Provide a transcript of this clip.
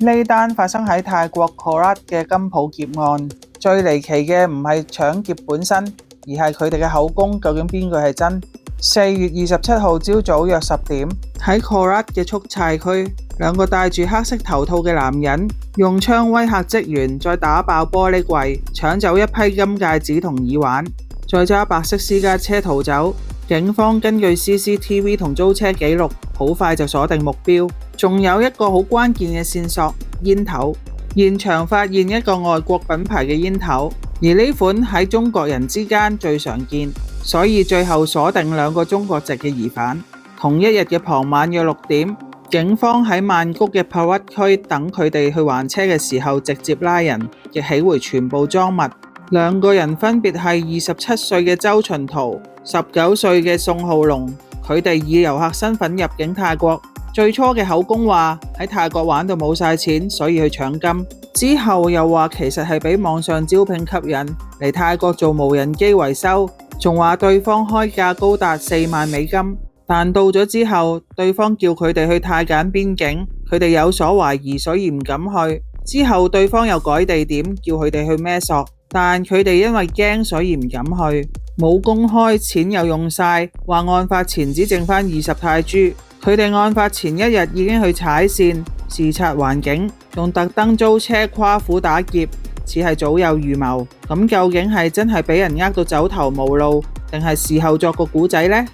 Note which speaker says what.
Speaker 1: 呢單發生喺泰國 Korat 嘅金鋪劫案，最離奇嘅唔係搶劫本身，而係佢哋嘅口供，究竟邊個係真？4月27號朝早約10點，喺 Korat 嘅速拆區，兩個戴住黑色頭套嘅男人用槍威嚇職員，再打爆玻璃櫃，搶走一批金戒指同耳環，再揸白色私家車逃走。警方根據 CCTV 同租車記錄，好快就鎖定目標。仲有一個好關鍵嘅線索，煙頭。現場發現一個外國品牌嘅煙頭，而呢款喺中國人之間最常見，所以最後鎖定兩個中國籍嘅疑犯。同一日嘅傍晚約6點，警方喺曼谷嘅 Pawat 區等佢哋去還車嘅時候，直接拉人，亦起回全部贓物。兩個人分別係27歲嘅周巡圖、19歲嘅宋浩龍，佢哋以遊客身份入境泰國。最初嘅口供話喺泰國玩到冇晒錢，所以去搶金。之後又話其實係俾網上招聘吸引嚟泰國做無人機維修，仲話對方開價高達4萬美金。但到咗之後，對方叫佢哋去泰柬邊境，佢哋有所懷疑，所以唔敢去。之後對方又改地點，叫佢哋去咩索，但佢哋因為驚，所以唔敢去。冇公開，錢又用晒，話案發前只剩返20泰銖。佢哋案發前一日已經去踩線視察環境，仲特登租車跨府打劫，似係早有預謀。咁究竟係真係俾人呃到走投無路，定係事後作個古仔呢？